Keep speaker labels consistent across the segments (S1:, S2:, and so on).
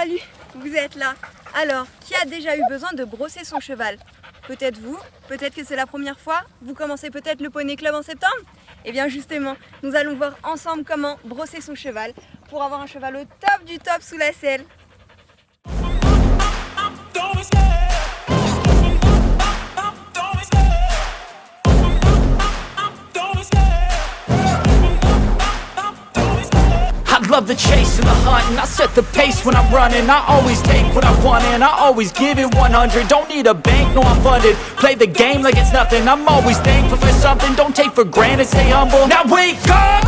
S1: salut, vous êtes là. Alors, qui a déjà eu besoin de brosser son cheval? Peut-être vous, peut-être que c'est la première fois, vous commencez peut-être le Poney Club en septembre? Eh bien justement, nous allons voir ensemble comment brosser son cheval pour avoir un cheval au top du top sous la selle.
S2: I love the chase and the hunt, and I set the pace when I'm running. I always take what I want and I always give it 100. Don't need a bank, no I'm funded. Play the game like it's nothing. I'm always thankful for something. Don't take for granted, stay humble. Now wake up,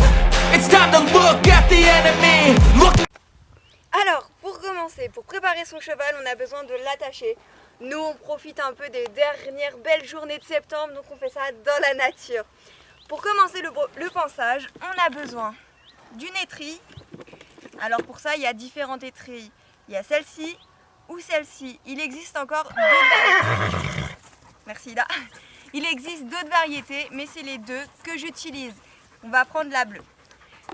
S2: it's time to look at the enemy. Look.
S1: Alors, pour commencer, pour préparer son cheval, on a besoin de l'attacher. Nous, on profite un peu des dernières belles journées de septembre, donc on fait ça dans la nature. Pour commencer le pansage, on a besoin d'une étrille. Alors pour ça, il y a différentes étrilles. Il y a celle-ci ou celle-ci. Il existe encore d'autres variétés. Merci là. Il existe d'autres variétés, mais c'est les deux que j'utilise. On va prendre la bleue.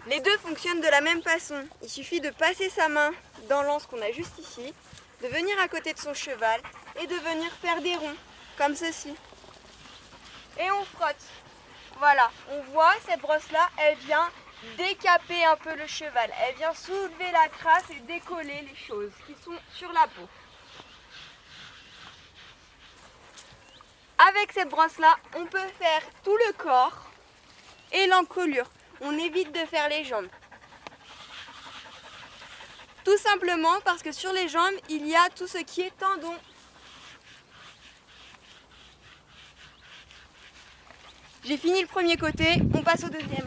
S1: Les deux fonctionnent de la même façon. Il suffit de passer sa main dans l'anse qu'on a juste ici, de venir à côté de son cheval et de venir faire des ronds, comme ceci. Et on frotte. Voilà, on voit cette brosse-là, elle vient décaper un peu le cheval. Elle vient soulever la crasse et décoller les choses qui sont sur la peau. Avec cette brosse-là, on peut faire tout le corps et l'encolure. On évite de faire les jambes. Tout simplement parce que sur les jambes, il y a tout ce qui est tendon. J'ai fini le premier côté, on passe au deuxième.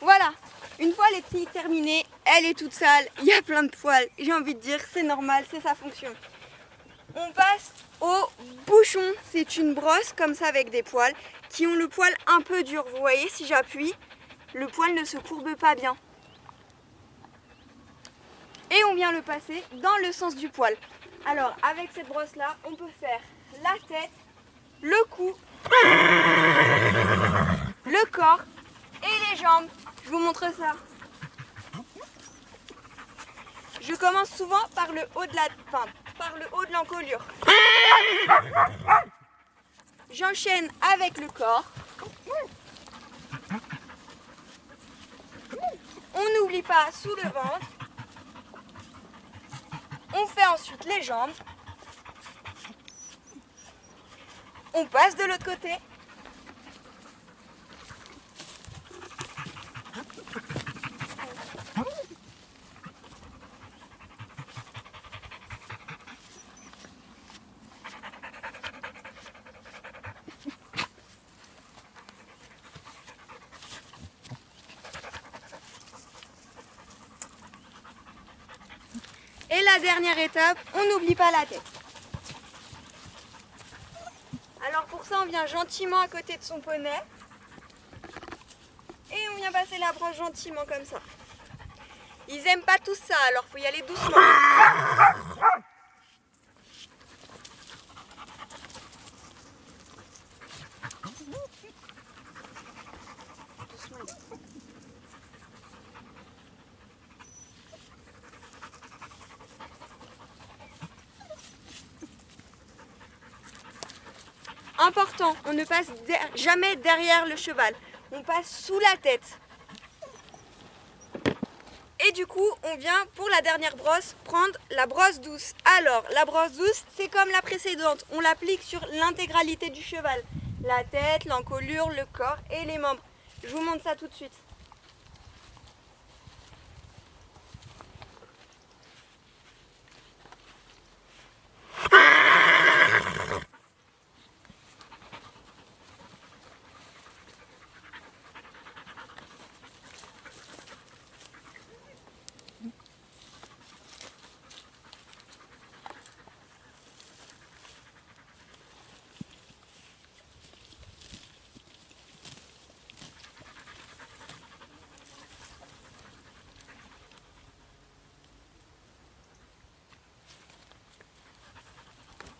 S1: Voilà, une fois l'étille terminée, elle est toute sale, il y a plein de poils. J'ai envie de dire, c'est normal, c'est sa fonction. On passe au bouchon. C'est une brosse comme ça avec des poils qui ont le poil un peu dur. Vous voyez, si j'appuie, le poil ne se courbe pas bien. Et on vient le passer dans le sens du poil. Alors, avec cette brosse-là, on peut faire la tête, le cou, le corps et les jambes. Je vous montre ça. Je commence souvent par le haut de l'encolure. J'enchaîne avec le corps. On n'oublie pas sous le ventre. On fait ensuite les jambes. On passe de l'autre côté. Et la dernière étape, on n'oublie pas la tête. Alors pour ça, on vient gentiment à côté de son poney. Et on vient passer la brosse gentiment comme ça. Ils n'aiment pas tous ça, alors il faut y aller doucement. Important, on ne passe jamais derrière le cheval, on passe sous la tête. Et du coup, on vient pour la dernière brosse prendre la brosse douce. Alors, la brosse douce, c'est comme la précédente, on l'applique sur l'intégralité du cheval. La tête, l'encolure, le corps et les membres. Je vous montre ça tout de suite.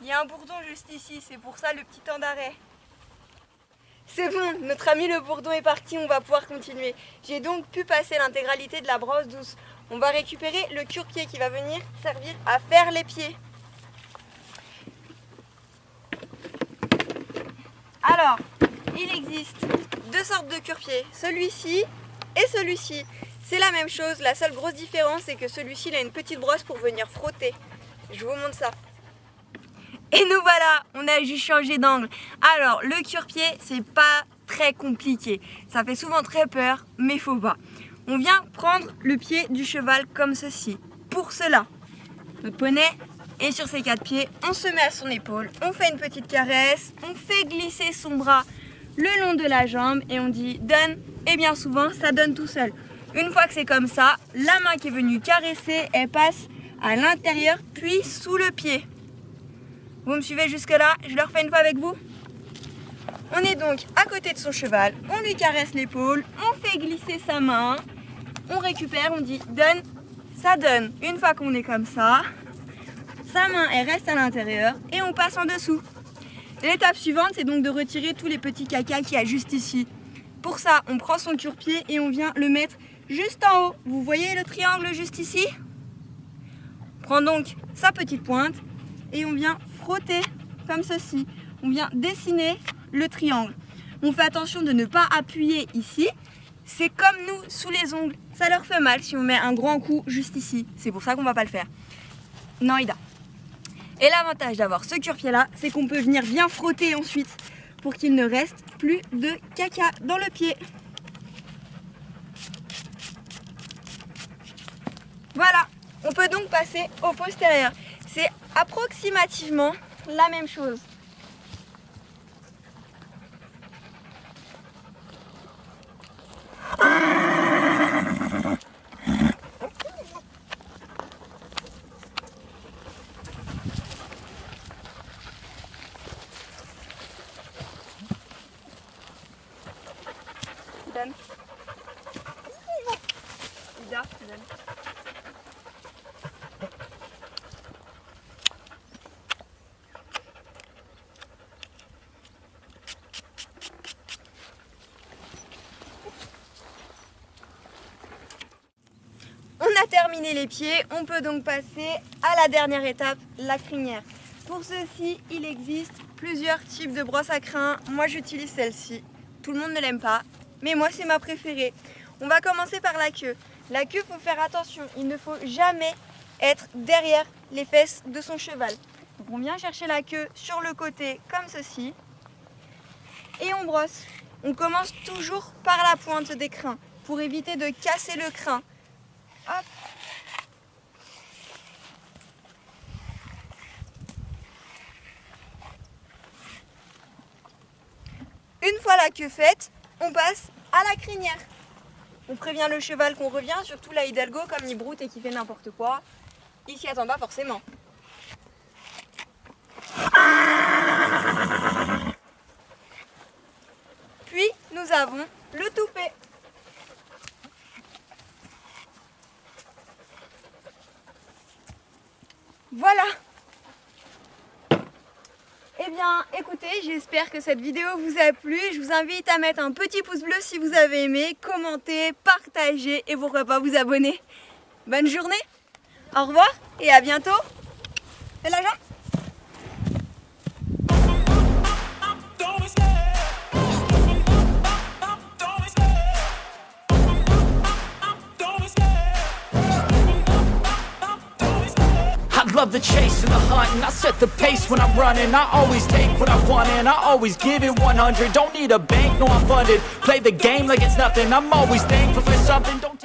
S1: Il y a un bourdon juste ici, c'est pour ça le petit temps d'arrêt. C'est bon, notre ami le bourdon est parti, on va pouvoir continuer. J'ai donc pu passer l'intégralité de la brosse douce. On va récupérer le cure-pied qui va venir servir à faire les pieds. Alors, il existe deux sortes de cure-pieds, celui-ci et celui-ci. C'est la même chose, la seule grosse différence c'est que celui-ci il a une petite brosse pour venir frotter. Je vous montre ça. Et nous voilà, on a juste changé d'angle. Alors, le cure-pied, c'est pas très compliqué. Ça fait souvent très peur, mais faut pas. On vient prendre le pied du cheval comme ceci. Pour cela, notre poney est sur ses quatre pieds, on se met à son épaule, on fait une petite caresse, on fait glisser son bras le long de la jambe et on dit donne, et bien souvent ça donne tout seul. Une fois que c'est comme ça, la main qui est venue caresser, elle passe à l'intérieur puis sous le pied. Vous me suivez jusque là? Je le refais une fois avec vous. On est donc à côté de son cheval, on lui caresse l'épaule, on fait glisser sa main, on récupère, on dit donne, ça donne. Une fois qu'on est comme ça, sa main elle reste à l'intérieur et on passe en dessous. L'étape suivante c'est donc de retirer tous les petits cacas qu'il y a juste ici. Pour ça on prend son cure-pied et on vient le mettre juste en haut. Vous voyez le triangle juste ici? On prend donc sa petite pointe et on vient frotter comme ceci. On vient dessiner le triangle. On fait attention de ne pas appuyer ici. C'est comme nous sous les ongles. Ça leur fait mal si on met un grand coup juste ici. C'est pour ça qu'on ne va pas le faire. Non, Ida. Et l'avantage d'avoir ce cure-pied là, c'est qu'on peut venir bien frotter ensuite pour qu'il ne reste plus de caca dans le pied. Voilà, on peut donc passer au postérieur. C'est approximativement la même chose. Donne. Ida, donne. On a terminé les pieds, on peut donc passer à la dernière étape, la crinière. Pour ceci, il existe plusieurs types de brosses à crins. Moi j'utilise celle-ci, tout le monde ne l'aime pas, mais moi c'est ma préférée. On va commencer par la queue. La queue, il faut faire attention, il ne faut jamais être derrière les fesses de son cheval. Donc on vient chercher la queue sur le côté comme ceci et on brosse. On commence toujours par la pointe des crins pour éviter de casser le crin. Hop. Une fois la queue faite, on passe à la crinière. On prévient le cheval qu'on revient, surtout la Hidalgo, comme il broute et qu'il fait n'importe quoi. Il s'y attend pas forcément. Puis nous avons le toupet. Voilà. Eh bien, écoutez, j'espère que cette vidéo vous a plu. Je vous invite à mettre un petit pouce bleu si vous avez aimé, commenter, partager et pourquoi pas vous abonner. Bonne journée, au revoir et à bientôt. Et la jambe.
S2: Love the chase and the hunt, and I set the pace when I'm running. I always take what I want and I always give it 100. Don't need a bank, no I'm funded. Play the game like it's nothing. I'm always thankful for something. Don't